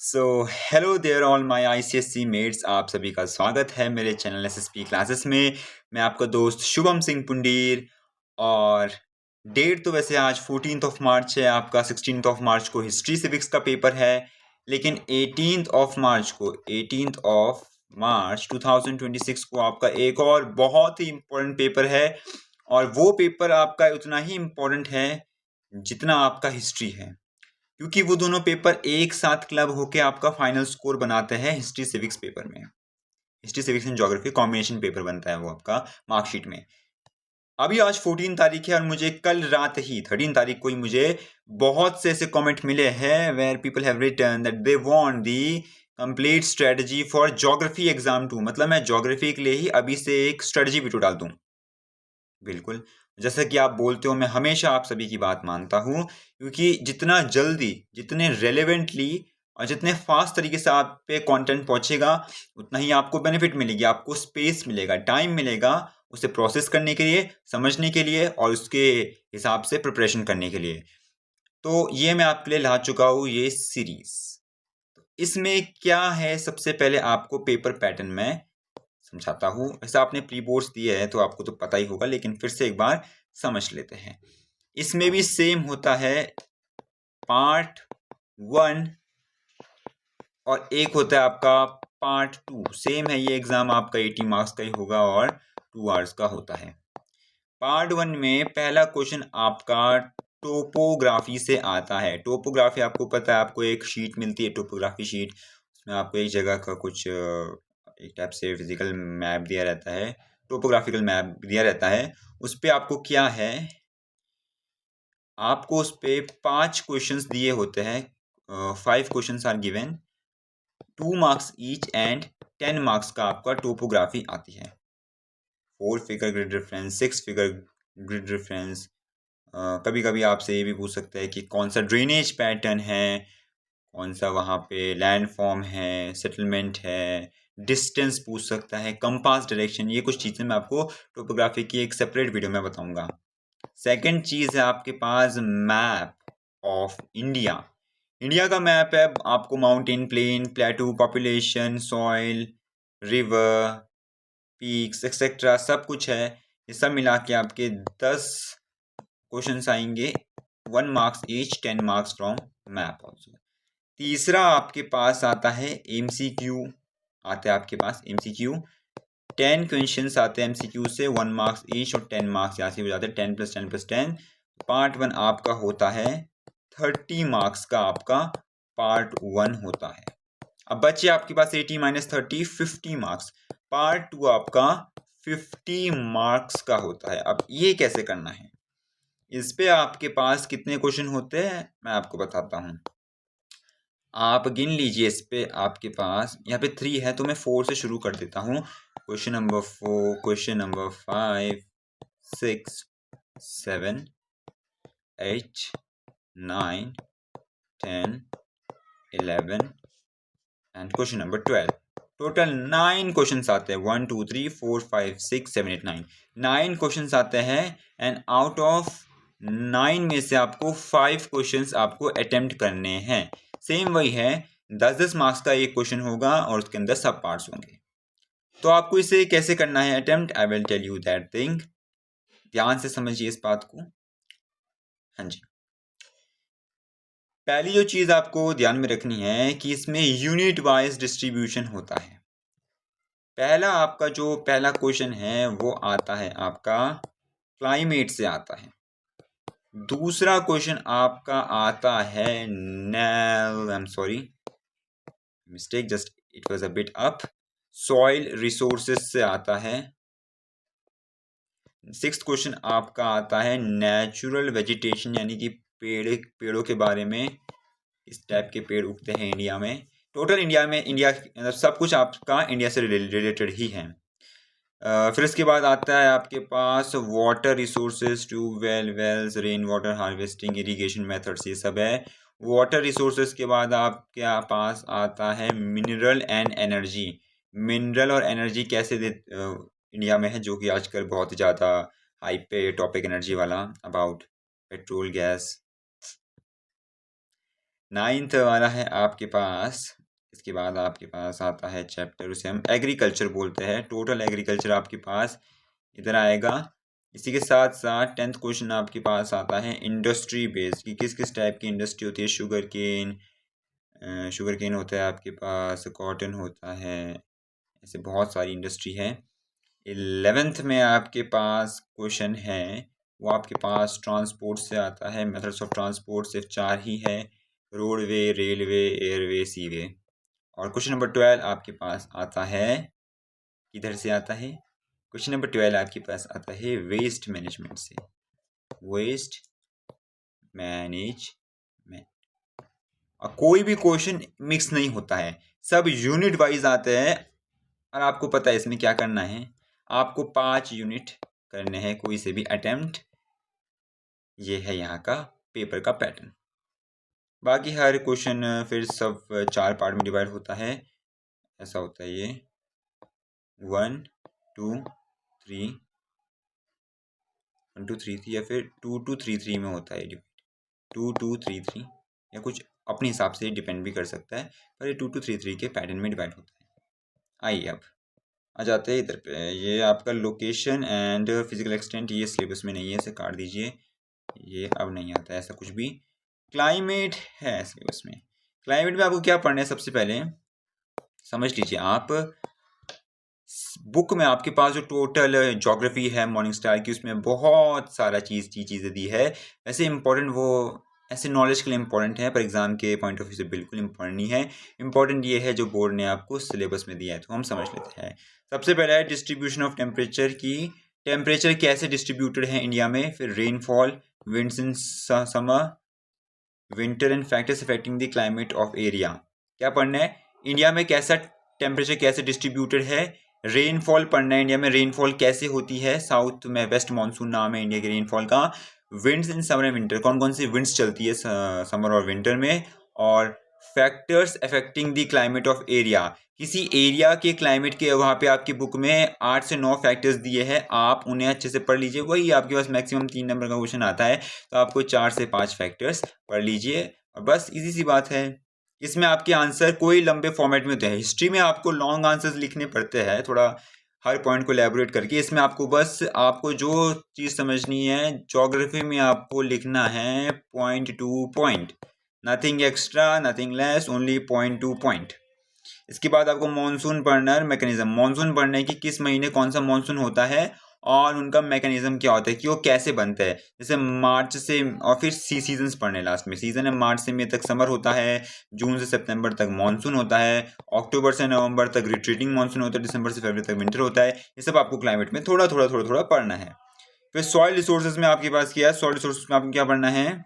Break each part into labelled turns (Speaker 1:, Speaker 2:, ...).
Speaker 1: So hello there all my ICSE mates, आप सभी का स्वागत है मेरे चैनल एसएसपी क्लासेस में। मैं आपका दोस्त शुभम सिंह पुंडीर। और डेट तो वैसे आज 14th ऑफ मार्च है, आपका 16th ऑफ मार्च को हिस्ट्री सिविक्स का पेपर है। लेकिन 18th ऑफ मार्च 2026 को आपका एक और बहुत ही इम्पोर्टेंट पेपर है। और वो पेपर आपका उतना ही इम्पोर्टेंट है जितना आपका हिस्ट्री है, क्योंकि वो दोनों पेपर एक साथ क्लब होके आपका फाइनल स्कोर बनाते हैं हिस्ट्री सिविक्स पेपर में। History civics and geography combination paper बनता है वो आपका मार्कशीट में। अभी आज 14 तारीख है और मुझे कल रात ही 13 तारीख को ही मुझे बहुत से ऐसे कमेंट मिले हैं where people have written that they want the complete strategy for geography exam 2। मतलब मैं ज्योग्राफी के लिए ही अभी से एक स्ट्रेटजी वीडियो डाल दूं। बिल्कुल, जैसा कि आप बोलते हो, मैं हमेशा आप सभी की बात मानता हूँ, क्योंकि जितना जल्दी, जितने रेलेवेंटली और जितने फास्ट तरीके से आप पे कंटेंट पहुँचेगा, उतना ही आपको बेनिफिट मिलेगी, आपको स्पेस मिलेगा, टाइम मिलेगा उसे प्रोसेस करने के लिए, समझने के लिए और उसके हिसाब से प्रिपरेशन करने के लिए। तो ये मैं आपके लिए ला चुका हूँ ये सीरीज़। इसमें क्या है, सबसे पहले आपको पेपर पैटर्न में समझाता हूँ। वैसे आपने प्री बोर्ड्स दिए हैं तो आपको तो पता ही होगा, लेकिन फिर से एक बार समझ लेते हैं। इसमें भी सेम होता है, पार्ट 1 और एक होता है आपका पार्ट 2। सेम है, ये एग्जाम आपका 80 मार्क्स का ही होगा और 2 आवर्स का होता है। पार्ट 1 में पहला क्वेश्चन आपका टोपोग्राफी से आता है। टोपोग्राफी आपको पता है, आपको एक शीट मिलती है, टोपोग्राफी शीट। उसमें आपको एक जगह का कुछ एक टाइप से फिजिकल मैप दिया रहता है, टोपोग्राफिकल मैप दिया रहता है। उस पर आपको क्या है, आपको उस पर 5 क्वेश्चंस दिए होते हैं। 5 questions are given, 2 marks each and 10 marks का आपका टोपोग्राफी आती है। 4 figure grid reference, 6 figure grid reference. कभी कभी आपसे ये भी पूछ सकता है कि कौन सा ड्रेनेज पैटर्न है, कौन सा वहाँ पे लैंड फॉर्म है, सेटलमेंट है, डिस्टेंस पूछ सकता है, कंपास डायरेक्शन। ये कुछ चीज़ें मैं आपको टोपोग्राफी की एक सेपरेट वीडियो में बताऊंगा। सेकंड चीज़ है आपके पास मैप ऑफ इंडिया। इंडिया का मैप है, आपको mountain, plain, plateau, population, soil, river, peaks etcetera सब कुछ है। ये सब मिला के आपके 10 क्वेश्चंस आएंगे, 1 marks each, 10 marks from map also. तीसरा आपके पास आता है एमसीक्यू, आते हैं आपके पास एमसीक्यू। 10 क्वेश्चंस आते हैं एमसीक्यू से, 1 मार्क्स ईच और 10 मार्क्स यहाँ से हो जाते हैं, 10 + 10 + 10। पार्ट 1 आपका होता है 30 मार्क्स का, आपका पार्ट 1 होता है। अब बचे आपके पास 80 - 30 50 मार्क्स। पार्ट 2 आपका 50 मार्क्स का होता है। अब ये कैसे करना है, इस पे आपके पास कितने क्वेश्चन होते हैं मैं आपको बताता हूँ। आप गिन लीजिए, इस पे आपके पास यहाँ पे 3 है तो मैं 4 से शुरू कर देता हूँ। Question number 4, question number 5, 6, 7, 8, 9, 10, 11 and question number 12। Total 9 questions आते हैं। 1 2 3 4 5 6 7 8 9 9 क्वेश्चंस आते हैं। एंड आउट ऑफ 9 में से आपको 5 क्वेश्चंस आपको अटेम्प्ट करने हैं। सेम वही है, 10-10 मार्क्स का एक क्वेश्चन होगा और उसके अंदर सब पार्ट्स होंगे। तो आपको इसे कैसे करना है attempt, I will tell you that thing. ध्यान से समझिए इस बात को। हाँ जी, पहली जो चीज़ आपको ध्यान में रखनी है कि इसमें यूनिट वाइज डिस्ट्रीब्यूशन होता है। पहला आपका जो पहला क्वेश्चन है वो आता है आपका क्लाइमेट से आता है। दूसरा क्वेश्चन आपका आता है I am sorry, mistake, just it was a bit up, soil resources से आता है। 6th क्वेश्चन आपका आता है नेचुरल वेजिटेशन, यानी कि पेड़ों के बारे में, इस टाइप के पेड़ उगते हैं इंडिया में। टोटल इंडिया में, इंडिया सब कुछ आपका इंडिया से रिलेटेड ही है। फिर इसके बाद आता है आपके पास water resources, tubewell, wells, rain water harvesting, irrigation methods, ये सब है। वाटर रिसोर्सेज के बाद आपके पास आता है मिनरल एंड एनर्जी। मिनरल और एनर्जी कैसे इंडिया में है, जो कि आजकल बहुत ज़्यादा हाइप पे टॉपिक, एनर्जी वाला, अबाउट पेट्रोल, गैस। 9th वाला है आपके पास। इसके बाद आपके पास आता है चैप्टर, उसे हम एग्रीकल्चर बोलते हैं। टोटल एग्रीकल्चर आपके पास इधर आएगा। इसी के साथ साथ 10th क्वेश्चन आपके पास आता है इंडस्ट्री बेस्ड, कि किस किस टाइप की इंडस्ट्री होती है। शुगर केन होता है आपके पास, कॉटन होता है, ऐसे बहुत सारी इंडस्ट्री है। 11th में आपके पास क्वेश्चन है वो आपके पास ट्रांसपोर्ट से आता है। मेथड्स ऑफ ट्रांसपोर्ट सिर्फ 4 ही है, रोडवे, रेलवे, एयरवे, सीवे। और क्वेश्चन नंबर 12 आपके पास आता है, किधर से आता है? क्वेश्चन नंबर 12 आपके पास आता है वेस्ट मैनेजमेंट से। Waste management. और कोई भी क्वेश्चन मिक्स नहीं होता है, सब यूनिट वाइज आते हैं। और आपको पता है इसमें क्या करना है, आपको 5 यूनिट करने हैं कोई से भी अटेम्प्ट। ये है यहाँ का पेपर का पैटर्न। बाकी हर क्वेश्चन फिर सब 4 पार्ट में डिवाइड होता है। ऐसा होता है ये 1 2 3 1 2 3 3 या फिर 2 2 3 3 में होता है डिवाइड। 2 2 3 3 या कुछ अपने हिसाब से डिपेंड भी कर सकता है, पर ये 2 2 3 3 के पैटर्न में डिवाइड होता है। आइए अब आ जाते हैं इधर पे। ये आपका लोकेशन एंड फिजिकल एक्सटेंट, ये सिलेबस में नहीं है, इसे काट दीजिए। ये अब नहीं आता है ऐसा कुछ भी। क्लाइमेट है सिलेबस में। क्लाइमेट में आपको क्या पढ़ना है, सबसे पहले समझ लीजिए आप। बुक में आपके पास जो टोटल ज्योग्राफी है मॉर्निंग स्टार की, उसमें बहुत सारा चीज़ें दी है। वैसे इंपॉर्टेंट वो ऐसे नॉलेज के लिए इंपॉर्टेंट है, पर एग्जाम के पॉइंट ऑफ व्यू से बिल्कुल इंपॉर्टेंट नहीं है। इंपॉर्टेंट ये है जो बोर्ड ने आपको सिलेबस में दिया है, तो हम समझ लेते हैं। सबसे पहला है डिस्ट्रीब्यूशन ऑफ टेम्परेचर की। टेम्परेचर कैसे डिस्ट्रीब्यूटेड है इंडिया में। फिर rainfall, winds in summer, winter and factors affecting the climate of area. क्या पढ़ना है, इंडिया में कैसा टेम्परेचर कैसे डिस्ट्रीब्यूटेड है। रेनफॉल पढ़ना है, इंडिया में रेनफॉल कैसे होती है। साउथ में वेस्ट मानसून नाम है इंडिया के रेनफॉल का। Winds in summer and winter, कौन कौन सी विंड्स चलती है समर और विंटर में। और factors affecting the climate of area, किसी एरिया के क्लाइमेट के वहाँ पे आपकी बुक में 8 से 9 फैक्टर्स दिए हैं, आप उन्हें अच्छे से पढ़ लीजिए। वही आपके पास मैक्सिमम 3 नंबर का क्वेश्चन आता है, तो आपको 4 से 5 फैक्टर्स पढ़ लीजिए और बस इजी सी बात है। इसमें आपके आंसर कोई लंबे फॉर्मेट में होते हैं। हिस्ट्री में आपको लॉन्ग आंसर्स लिखने पड़ते हैं, थोड़ा हर पॉइंट को एलैबोरेट करके। इसमें आपको बस आपको जो चीज़ समझनी है, ज्योग्राफी में आपको लिखना है point two point, nothing extra nothing less, only point two point. इसके बाद आपको मानसून पढ़ना है, मैकेनिज्म। मानसून पढ़ने की किस महीने कौन सा मानसून होता है और उनका मैकेनिज्म क्या होता है, कि वो कैसे बनता है। जैसे मार्च से, और फिर सीजन्स पढ़ने लास्ट में। सीजन है मार्च से मई तक समर होता है, जून से सितंबर तक मानसून होता है, अक्टूबर से नवंबर तक रिट्रीटिंग मानसून होता है, दिसंबर से फरवरी तक विंटर होता है। ये सब आपको क्लाइमेट में थोड़ा थोड़ा पढ़ना है। फिर सॉइल रिसोर्सेज में आपके पास क्या है, सॉइल रिसोर्सेज में आपको क्या पढ़ना है,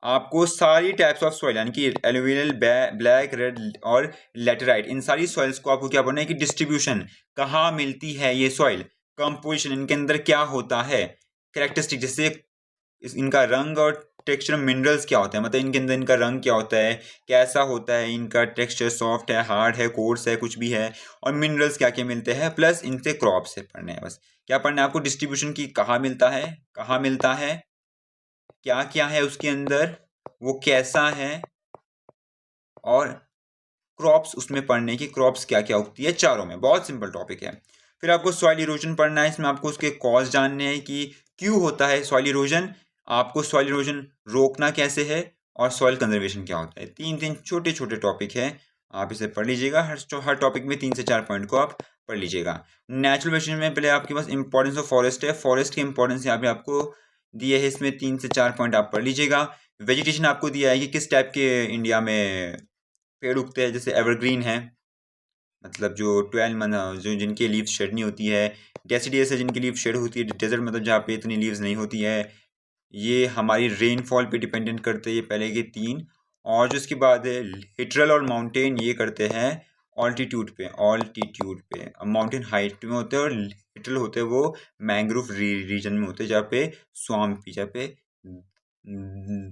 Speaker 1: आपको सारी टाइप्स ऑफ सॉइल यानी कि एलुवियल, ब्लैक, रेड और लेटेराइट, इन सारी सॉइल्स को आपको क्या पढ़ना है कि डिस्ट्रीब्यूशन, कहाँ मिलती है ये सॉइल, कंपोजिशन, इनके अंदर क्या होता है, कैरेक्टरिस्टिक, जैसे इनका रंग और टेक्सचर, मिनरल्स क्या होता है, मतलब इनके अंदर इनका रंग क्या होता है, कैसा होता है, इनका टेक्सचर सॉफ्ट है, हार्ड है, कोर्स है, कुछ भी है, और मिनरल्स क्या क्या मिलते हैं, प्लस इनसे क्रॉप्स है पढ़ने हैं। बस क्या पढ़ना है आपको, डिस्ट्रीब्यूशन की, कहाँ मिलता है, कहाँ मिलता है, क्या क्या है उसके अंदर, वो कैसा है, और क्रॉप्स उसमें पढ़ने की, क्रॉप्स क्या क्या उगती है, चारों में। बहुत सिंपल टॉपिक है। फिर आपको सॉइल इरोजन पढ़ना है, इसमें आपको उसके कॉज जानने हैं कि क्यों होता है सॉइल इरोजन, आपको सॉइल इरोजन रोकना कैसे है, और सॉइल कंजर्वेशन क्या होता है। 3 छोटे छोटे टॉपिक है, आप इसे पढ़ लीजिएगा। हर टॉपिक में 3 से 4 पॉइंट को आप पढ़ लीजिएगा। नेचुरल वेजिटेशन में पहले आपके पास इंपॉर्टेंस ऑफ फॉरेस्ट है, फॉरेस्ट की इंपॉर्टेंस यहाँ पे आपको दिए है, इसमें 3 से 4 पॉइंट आप पढ़ लीजिएगा। वेजिटेशन आपको दिया है कि किस टाइप के इंडिया में पेड़ उगते हैं, जैसे एवरग्रीन है, मतलब जो 12 मंथ, जो जिनकी लीव्स शेड नहीं होती है। डेसिडियस है, जिनकी लीव शेड होती है। डेजर्ट मतलब जहाँ पे इतनी लीव्स नहीं होती है। ये हमारी रेनफॉल पे डिपेंडेंट करते हैं, ये पहले के 3। और जो इसके बाद है लिटरल और माउंटेन, ये करते हैं ऑल्टीट्यूड पे, माउंटेन हाइट में होते हैं, और लिटरल होते हैं वो मैंग्रोव रीजन में होते हैं, जहाँ पे स्वाम्पी, जहाँ पे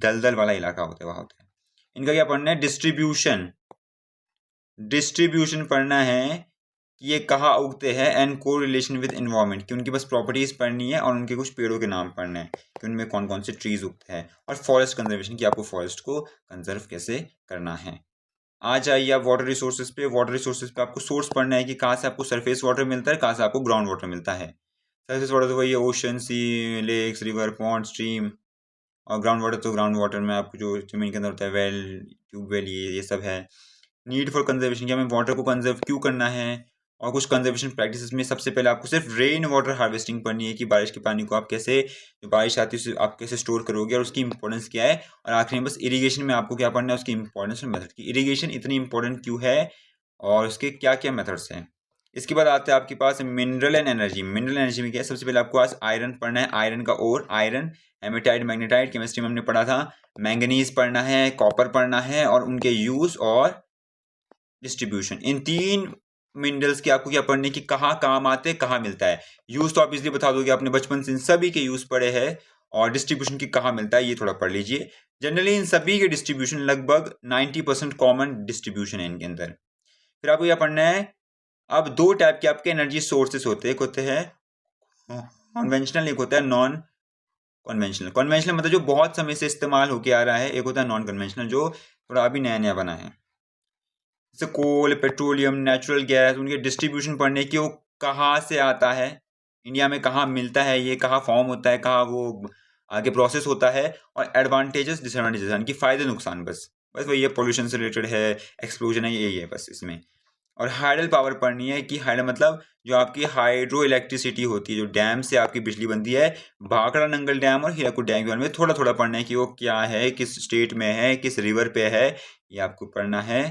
Speaker 1: दलदल वाला इलाका होता है, वहाँ होता है। इनका क्या पढ़ना है, डिस्ट्रीब्यूशन पढ़ना है कि ये कहाँ उगते हैं एंड को रिलेशन विद एनवायरनमेंट, कि उनकी बस प्रॉपर्टीज़ पढ़नी है और उनके कुछ पेड़ों के नाम पढ़ने हैं कि उनमें कौन कौन से ट्रीज उगते हैं, और फॉरेस्ट कंजर्वेशन की आपको फॉरेस्ट को कंजर्व कैसे करना है। आ जाइए आप वाटर रिसोर्सेज पे। वाटर रिसोर्सेज पे आपको सोर्स पढ़ना है कि कहाँ से आपको सरफेस वाटर मिलता है, कहाँ से आपको ग्राउंड वाटर मिलता है। सरफेस वाटर तो वही है ओशन, सी, लेक्स, रिवर, पॉन्ड, स्ट्रीम, और ग्राउंड वाटर तो ग्राउंड वाटर में आपको जो जमीन के अंदर होता है, वेल, ट्यूबवेल, ये सब है। नीड फॉर कंजर्वेशन, कि हमें वाटर को कंजर्व क्यों करना है, और कुछ कंजर्वेशन प्रैक्टिसेस में सबसे पहले आपको सिर्फ रेन वाटर हार्वेस्टिंग पढ़नी है कि बारिश के पानी को आप कैसे, जो बारिश आती है उसे आप कैसे स्टोर करोगे और उसकी इंपॉर्टेंस क्या है। और आखिरी में बस इरीगेशन में आपको क्या पढ़ना है, उसकी इंपॉर्टेंस और मेथड, की इरीगेशन इतनी इंपॉर्टेंट क्यों है और उसके क्या क्या मेथड्स हैं। इसके बाद आते हैं आपके पास mineral and energy. Mineral energy में क्या है, सबसे पहले आपको पास आयरन पढ़ना है, आयरन का ओर, आयरन, हेमेटाइट, मैग्नेटाइट, केमिस्ट्री में हमने पढ़ा था। मैंगनीज पढ़ना है, कॉपर पढ़ना है, और उनके यूज और डिस्ट्रीब्यूशन। इन 3 मिनरल्स की आपको क्या पढ़ने की, कहाँ काम आते हैं, कहाँ मिलता है। यूज तो आप इसलिए बता दोगे, आपने बचपन से इन सभी के यूज पढ़े हैं, और डिस्ट्रीब्यूशन की कहाँ मिलता है ये थोड़ा पढ़ लीजिए। जनरली इन सभी के डिस्ट्रीब्यूशन लगभग 90% कॉमन डिस्ट्रीब्यूशन है इनके अंदर। फिर आपको क्या पढ़ना है, अब 2 टाइप के आपके एनर्जी सोर्सेस होते हैं, एक होते हैं कन्वेंशनल, एक होता है नॉन कन्वेंशनल। कन्वेंशनल मतलब जो बहुत समय से इस्तेमाल होके आ रहा है, एक होता है नॉन कन्वेंशनल जो थोड़ा अभी नया नया बना है। जैसे कोल, पेट्रोलियम, नेचुरल गैस, उनके डिस्ट्रीब्यूशन पढ़ने की, वो कहाँ से आता है, इंडिया में कहाँ मिलता है, ये कहाँ फॉर्म होता है, कहाँ वो आगे प्रोसेस होता है, और एडवांटेजेस, डिसएडवांटेजेस, यानी कि फायदे नुकसान, बस वही है। पोल्यूशन से रिलेटेड है, एक्सप्लोजन है, यही है बस इसमें। और हाइडल पावर पढ़नी है कि हाइडल मतलब जो आपकी हाइड्रो इलेक्ट्रिसिटी होती है, जो डैम से आपकी बिजली बनती है। भाखड़ा नंगल डैम और हीराकुद डैम के बारे में थोड़ा थोड़ा पढ़ना है कि वो क्या है, किस स्टेट में है, किस रिवर पे है, ये आपको पढ़ना है।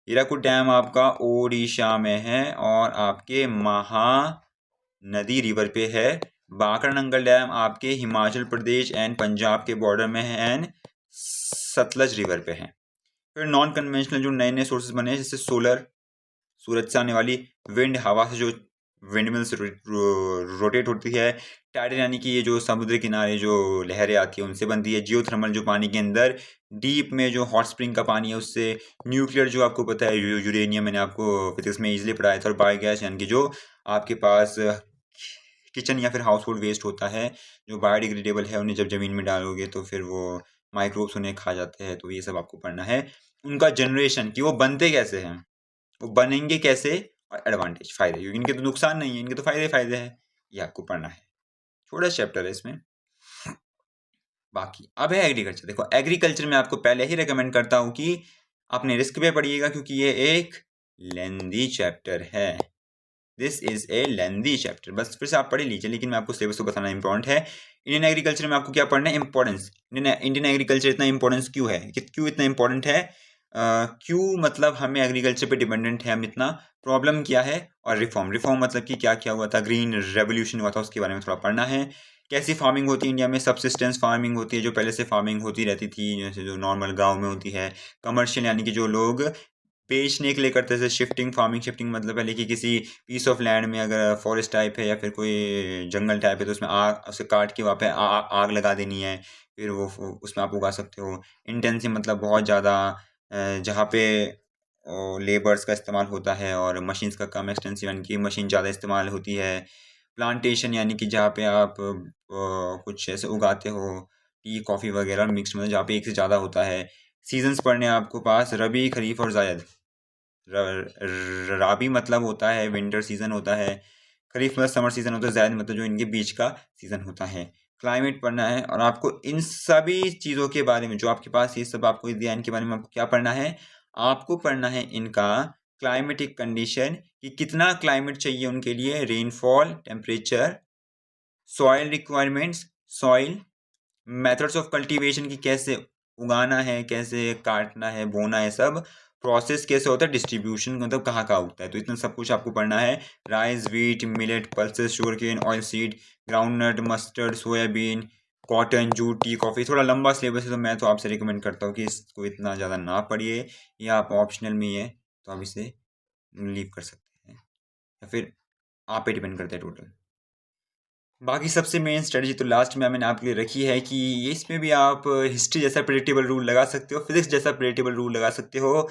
Speaker 1: हीराकुद डैम आपका ओडिशा में है और आपके महानदी रिवर पे है। भाखड़ा नंगल डैम आपके हिमाचल प्रदेश एंड पंजाब के बॉर्डर में है एंड सतलज रिवर पे है। फिर नॉन कन्वेंशनल जो नए नए सोर्सेज बने हैं, जैसे सोलर, सूरज से आने वाली, विंड, हवा से जो विंडमिल्स रोटेट होती है, टाइडल यानी कि ये जो समुद्र किनारे जो लहरें आती है उनसे बनती है, जियोथर्मल जो पानी के अंदर डीप में जो हॉट स्प्रिंग का पानी है उससे, न्यूक्लियर जो आपको पता है यूरेनियम, मैंने आपको फिजिक्स में इजीली पढ़ाया था, और बायोगैस यानी कि जो आपके पास किचन या फिर हाउस होल्ड वेस्ट होता है जो बायोडिग्रेडेबल है, उन्हें जब ज़मीन में डालोगे तो फिर वो माइक्रोब्स उन्हें खा जाते हैं, तो ये सब आपको पढ़ना है। उनका जनरेशन कि वो बनते कैसे हैं, वो बनेंगे कैसे, और एडवांटेज, फायदे, क्योंकि इनके तो नुकसान नहीं है, इनके तो फायदे फायदे हैं, ये आपको पढ़ना है। छोटा चैप्टर है इसमें। बाकी अब है एग्रीकल्चर। देखो एग्रीकल्चर में आपको पहले ही रेकमेंड करता हूँ कि अपने रिस्क पे पढ़िएगा, क्योंकि ये एक लेंदी चैप्टर है। This is a lengthy chapter, बस फिर से आप पढ़ लीजिए, लेकिन मैं आपको सिलेबस को बताना इंपॉर्टेंट है। इंडियन एग्रीकल्चर में आपको क्या पढ़ना है, इंपॉर्टेंस। इंडियन एग्रीकल्चर इतना इंपॉर्टेंस क्यों है, क्यों इतना इंपॉर्टेंट है, क्यों मतलब हमें एग्रीकल्चर पे डिपेंडेंट है हम इतना, प्रॉब्लम क्या है, और रिफॉर्म। रिफॉर्म मतलब कि क्या क्या हुआ था, ग्रीन रेवोल्यूशन हुआ था, उसके बारे में थोड़ा पढ़ना है। कैसी फार्मिंग होती है इंडिया में, सबसिस्टेंस फार्मिंग होती है, जो पहले से फार्मिंग होती रहती थी, जैसे जो नॉर्मल गाँव में होती है। कमर्शियल यानी कि जो लोग बेचने के लिए करते थे। शिफ्टिंग फार्मिंग, शिफ्टिंग मतलब पहले कि किसी पीस ऑफ लैंड में अगर फॉरेस्ट टाइप है या फिर कोई जंगल टाइप है, तो उसमें आग, उसे काट के वहाँ पे आग लगा देनी है, फिर वो उसमें आप उगा सकते हो। इंटेंसिव मतलब बहुत ज़्यादा, जहाँ पे लेबर्स का इस्तेमाल होता है, और मशीन्स का कम। एक्सटेंसिव यानी कि मशीन ज़्यादा इस्तेमाल होती है। प्लांटेशन यानी कि जहाँ पे आप कुछ ऐसे उगाते हो, टी, कॉफ़ी वगैरह मिक्स, मतलब जहाँ पे एक से ज़्यादा होता है। सीजन्स पढ़ने आपको पास रबी, खरीफ और जायद। राबी मतलब होता है विंटर सीजन होता है, खरीफ मतलब समर सीजन होता है, जायद मतलब जो इनके बीच का सीजन होता है। क्लाइमेट पढ़ना है, और आपको इन सभी चीज़ों के बारे में जो आपके पास ये सब आपको दिया, इनके बारे में आपको क्या पढ़ना है, आपको पढ़ना है इनका क्लाइमेटिक कंडीशन, कि कितना क्लाइमेट चाहिए उनके लिए, rainfall, temperature, soil requirements, soil, methods of cultivation की कैसे उगाना है, कैसे काटना है, बोना है, सब प्रोसेस कैसे होता है, डिस्ट्रीब्यूशन मतलब कहाँ कहाँ उगता है, तो इतना सब कुछ आपको पढ़ना है। Rice, wheat, millet, pulses, sugarcane, oil seed, groundnut, mustard, soybean, cotton, jute, T, coffee. थोड़ा लंबा सिलेबस है, तो मैं तो आपसे रिकमेंड करता हूँ कि इसको इतना ज़्यादा ना पढ़िए, या आप ऑप्शनल में ही है तो आप इसे लीव कर सकते हैं, या फिर आप पे डिपेंड करता है टोटल। बाकी सबसे मेन स्ट्रेटजी तो लास्ट में मैंने आपके लिए रखी है कि इसमें भी आप हिस्ट्री जैसा प्रेडिक्टेबल रूल लगा सकते हो, फिजिक्स जैसा प्रेडिक्टेबल रूल लगा सकते हो।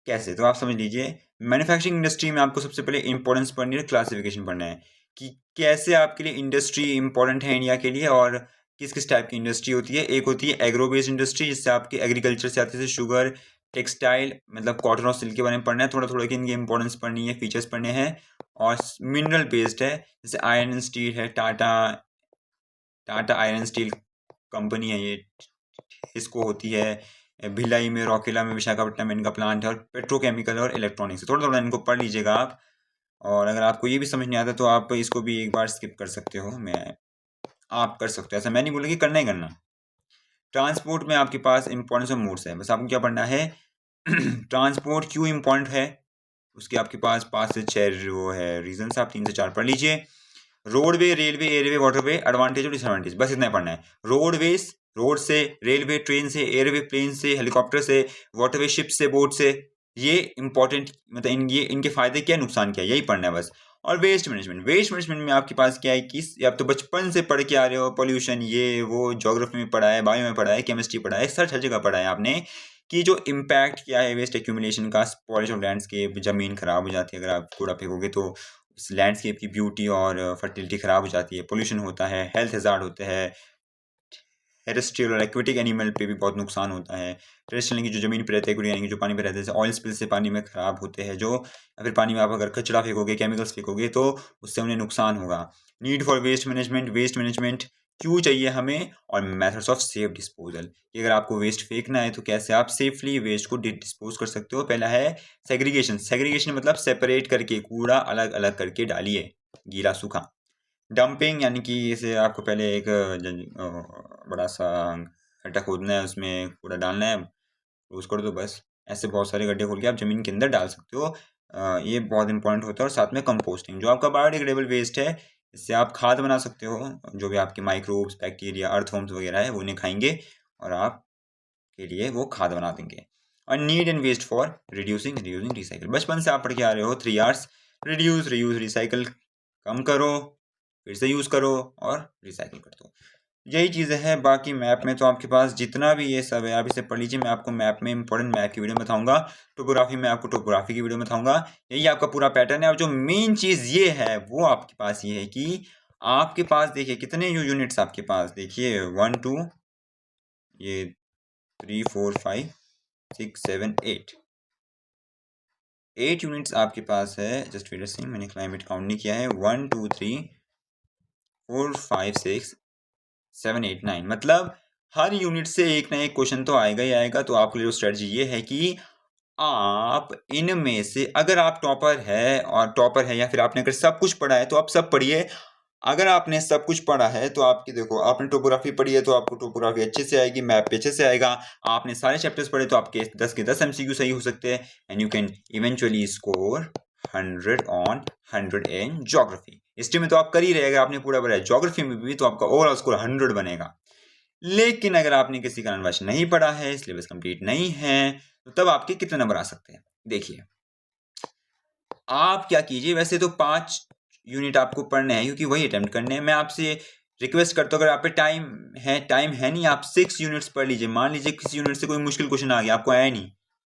Speaker 1: कैसे, तो आप समझ लीजिए, मैन्युफैक्चरिंग इंडस्ट्री में आपको सबसे पहले इंपॉर्टेंस पढ़नी है, क्लासिफिकेशन पढ़ना है कि कैसे आपके लिए इंडस्ट्री इंपॉर्टेंट है इंडिया के लिए और किस किस टाइप की इंडस्ट्री होती है। एक होती है एग्रो बेस्ड इंडस्ट्री, जिससे आपकी एग्रीकल्चर से आती है, शुगर, टेक्सटाइल, मतलब कॉटन और सिल्क के बारे में पढ़ना है थोड़ा थोड़ा, कि इनकी इंपॉर्टेंस पढ़नी है, फीचर्स पढ़ने हैं। और मिनरल बेस्ड है, जैसे आयरन एंड स्टील है, टाटा आयरन स्टील कंपनी है ये, इसको होती है भिलाई में, रौकेला में, विशाखापट्टनम में इनका प्लांट है, और पेट्रोकेमिकल और इलेक्ट्रॉनिक्स, थोड़ा थोड़ा इनको पढ़ लीजिएगा आप। और अगर आपको ये भी समझ नहीं आता तो आप इसको भी एक बार स्किप कर सकते हो, आप कर सकते हो, ऐसा मैं नहीं बोलूँगा कि करना ही करना। ट्रांसपोर्ट में आपके पास इंपॉर्टेंस ऑफ मोड्स है, बस आपको क्या पढ़ना है ट्रांसपोर्ट क्यों इंपॉर्टेंट है, उसके आपके पास 5 से 6 वो है रीजंस, आप 3 से 4 पढ़ लीजिए। Roadway, railway, airway, waterway, advantage और डिसएडवांटेज, बस इतना ही पढ़ना है। रोडवेज, रोड से, रेलवे ट्रेन से, एयरवे प्लेन से, हेलीकॉप्टर से, वाटरवे शिप से, बोट से, ये इंपॉर्टेंट, मतलब ये इनके फायदे क्या, नुकसान क्या, यही पढ़ना है बस। और वेस्ट मैनेजमेंट में आपके पास क्या है कि आप तो बचपन से पढ़ के आ रहे हो, पोल्यूशन ये वो, ज्योग्राफी में पढ़ा है, बायो में पढ़ा है, केमिस्ट्री पढ़ा है, हर जगह पढ़ा है आपने कि जो इम्पैक्ट क्या है वेस्ट एक्यूमुलेशन का, स्पॉइलेज ऑफ लैंडस्केप, जमीन खराब हो जाती है अगर आप कूड़ा फेंकोगे तो, उस लैंडस्केप की ब्यूटी और फर्टिलिटी खराब हो जाती है, पोल्यूशन होता है, हेल्थ हज़ार्ड होते हैं, टेरेस्ट्रियल और एक्वेटिक एनिमल पे भी बहुत नुकसान होता है। टेरेस्ट्रियल यानी कि जो ज़मीन पे रहते हैं, यानी कि जो पानी पे रहते हैं, जैसे ऑयल स्पिल से पानी में खराब होते हैं जो, या फिर पानी में आप अगर कचरा फेंकोगे, केमिकल्स फेंकोगे तो उससे उन्हें नुकसान होगा। नीड फॉर वेस्ट मैनेजमेंट क्यों चाहिए हमें, और मेथड्स ऑफ सेफ डिस्पोजल, कि अगर आपको वेस्ट फेंकना है तो कैसे आप सेफली वेस्ट को डिस्पोज कर सकते हो। पहला है सेग्रीगेशन मतलब सेपरेट करके, कूड़ा अलग अलग करके डालिए, गीला सूखा। डंपिंग यानी कि इसे आपको पहले एक बड़ा सा गड्ढा खोदना है, उसमें कूड़ा डालना है, यूज़ कर दो बस। ऐसे बहुत सारे गड्ढे खोल के आप ज़मीन के अंदर डाल सकते हो। ये बहुत इंपॉर्टेंट होता है। और साथ में कंपोस्टिंग, जो आपका बायोडिग्रेडेबल वेस्ट है, इससे आप खाद बना सकते हो, जो भी आपके माइक्रोब्स, बैक्टीरिया, अर्थवर्म्स वगैरह है वो उन्हें खाएंगे और आपके लिए वो खाद बना देंगे। और need and waste for reducing recycle, बचपन से आप पढ़ के आ रहे हो 3 R's, रिड्यूस, रीयूज, रिसाइकल, कम करो, फिर से यूज़ करो और रिसाइकल कर दो, यही चीज़ें हैं। बाकी मैप में तो आपके पास जितना भी ये सब है आप इसे पढ़ लीजिए। मैं आपको मैप में इंपॉर्टेंट मैप की वीडियो बताऊंगा, टोपोग्राफी में आपको टोपोग्राफी की वीडियो बताऊंगा, यही आपका पूरा पैटर्न है। और जो मेन चीज़ ये है वो आपके पास ये है कि आपके पास देखिए कितने यूनिट्स आपके पास, देखिए 1 2 ये 3 4 5 6 7 8 यूनिट्स आपके पास है। जस्ट वेट अ सेकंड, मैंने क्लाइमेट काउंट नहीं किया है। 1 2 3 4 5 6 7 8 9, मतलब हर यूनिट से एक ना एक क्वेश्चन तो आएगा ही आएगा। तो आपके लिए स्ट्रेटजी ये है कि आप इनमें से, अगर आप टॉपर है या फिर आपने अगर सब कुछ पढ़ा है तो आप सब पढ़िए। अगर आपने सब कुछ पढ़ा है तो आपकी, देखो आपने टोपोग्राफी पढ़ी है तो आपको टोपोग्राफी अच्छे से आएगी, मैप पे अच्छे से आएगा। आपने सारे चैप्टर्स पढ़े तो आपके 10 के 10 MCQ सही हो सकते हैं, and you can eventually score 100 on 100 in geography. History में तो आप कर ही रहेगा, आपने पूरा पढ़ा है, ज्योग्राफी में भी तो आपका ओवरऑल स्कोर 100 बनेगा। लेकिन अगर आपने किसी कारणवश नहीं पढ़ा है, सिलेबस कंप्लीट नहीं है, तो तब आपके कितने नंबर आ सकते हैं। देखिए आप क्या कीजिए, वैसे तो 5 यूनिट आपको पढ़ने हैं क्योंकि वही अटेम्प्ट करने हैं। मैं आपसे रिक्वेस्ट करता हूँ, अगर आप पे टाइम है नहीं, आप 6 यूनिट्स पढ़ लीजिए। मान लीजिए किसी यूनिट से कोई मुश्किल क्वेश्चन आ गया, आपको आया नहीं,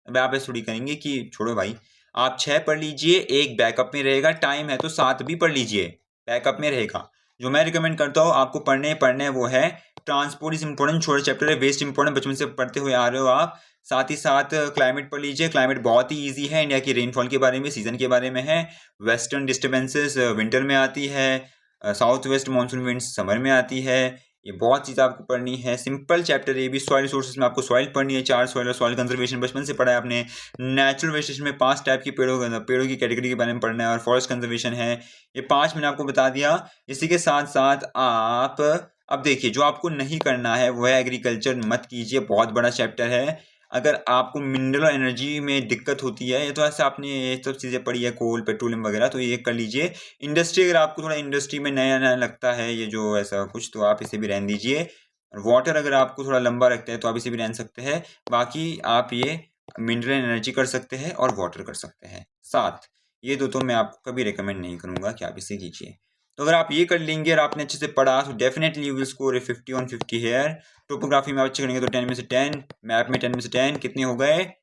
Speaker 1: अब आप ऐसे थोड़ी करेंगे कि छोड़ो भाई, आप 6 पढ़ लीजिए, एक बैकअप में रहेगा, टाइम है तो 7 भी पढ़ लीजिए, बैकअप में रहेगा। जो मैं रिकमेंड करता हूँ आपको पढ़ने वो है ट्रांसपोर्ट इज इंपॉर्टेंट, छोटा चैप्टर है, वेस्ट इंपॉर्टेंट, बचपन से पढ़ते हुए आ रहे हो आप। साथ ही साथ क्लाइमेट पढ़ लीजिए, क्लाइमेट बहुत ही इजी है, इंडिया की रेनफॉल के बारे में, सीजन के बारे में है। वेस्टर्न डिस्टर्बेंसेस विंटर में आती है, south west monsoon winds summer में आती है। ये बहुत चीज़ आपको पढ़नी है, सिंपल चैप्टर है ये भी। सॉइल रिसोर्सेज में आपको सॉइल पढ़नी है, 4 सॉइल और सॉइल कंजर्वेशन बचपन से पढ़ा है आपने। नेचुरल वेजिटेशन में 5 टाइप की पेड़ों की कैटेगरी के बारे में पढ़ना है, और फॉरेस्ट कंजर्वेशन है, ये 5 मैंने आपको बता दिया। इसी के साथ साथ आप अब देखिए, जो आपको नहीं करना है वो है एग्रीकल्चर, मत कीजिए, बहुत बड़ा चैप्टर है। अगर आपको मिनरल एनर्जी में दिक्कत होती है तो ऐसा आपने ये सब चीज़ें पढ़ी है, कोल, पेट्रोलियम वगैरह, तो ये कर लीजिए। इंडस्ट्री, अगर आपको थोड़ा इंडस्ट्री में नया नया लगता है ये जो ऐसा कुछ, तो आप इसे भी रहने दीजिए। वाटर अगर आपको थोड़ा लंबा रखता है तो आप इसे भी रहने सकते हैं। बाकी आप ये मिनरल एनर्जी कर सकते हैं और वाटर कर सकते हैं साथ। ये दो तो मैं आपको कभी रिकमेंड नहीं करूँगा कि आप इसे कीजिए। तो अगर आप ये कर लेंगे और आपने अच्छे से पढ़ा तो definitely you will score a 50 on 50 here. Topography में आप अच्छे करेंगे तो 10 में से 10, मैप में 10 में से 10, कितने हो गए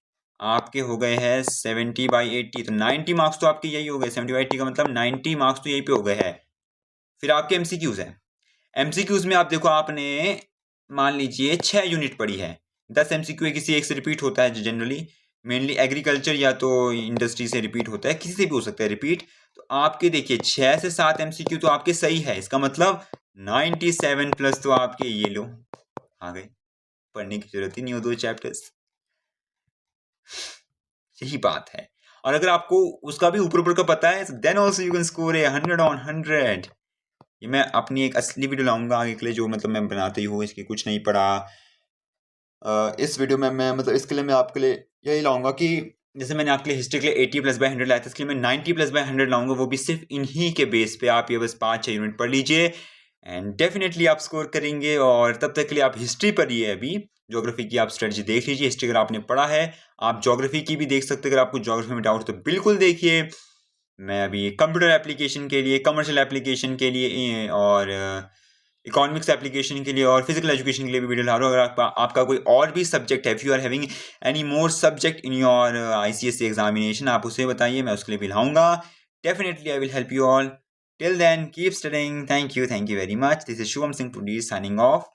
Speaker 1: आपके हो गए हैं 70/80, तो 90 मार्क्स तो आपके यही हो गए। 70/80 का मतलब 90 मार्क्स तो यही पे हो गए हैं। फिर आपके एमसीक्यूज है। एमसीक्यूज में आप देखो, आपने मान लीजिए 6 यूनिट पढ़ी है, 10 एमसीक्यू किसी एक से रिपीट होता है जनरली, मेनली एग्रीकल्चर या तो इंडस्ट्री से रिपीट होता है, किसी से भी हो सकता है रिपीट। तो आपके देखिए 6 से 7 एमसीक्यू तो आपके सही है, इसका मतलब 97 प्लस तो आपके ये लो आ गए, पढ़ने की जरूरत ही नहीं हो 2 चैप्टर्स। यही बात है। और अगर आपको उसका भी ऊपर ऊपर का पता है, then also you can score 100 on 100। ये मैं अपनी एक असली वीडियो लाऊंगा आगे के लिए, जो मतलब मैं बनाते ही हूँ, इसकी कुछ नहीं पढ़ा। इस वीडियो में मैं मतलब इसके लिए मैं आपके लिए यही लाऊंगा कि जैसे मैंने आपके लिए हिस्ट्री के लिए 80+/100 लाया था, इसके लिए मैं 90+/100 लाऊंगा, वो भी सिर्फ इन्हीं के बेस पे। आप ये बस 5-6 यूनिट पढ़ लीजिए एंड डेफिनेटली आप स्कोर करेंगे। और तब तक के लिए आप हिस्ट्री पढ़िए, अभी ज्योग्राफी की आप स्ट्रेटजी देख लीजिए। हिस्ट्री अगर आपने पढ़ा है, आप ज्योग्राफी की भी देख सकते हैं। अगर आपको ज्योग्राफी में डाउट तो बिल्कुल देखिए। मैं अभी कंप्यूटर एप्लीकेशन के लिए, कमर्शियल एप्लीकेशन के लिए और इकोनॉमिक्स एप्लीकेशन के लिए और फिजिकल एजुकेशन के लिए भी वीडियो ला रहा हूँ। अगर आपका कोई और भी सब्जेक्ट है, if you are having any more subject in your ICSE examination, आप उसे बताइए, मैं उसके लिए भी लाऊंगा। Definitely I will help you all. Till then keep studying. Thank you very much. This is Shubham Singh today signing of.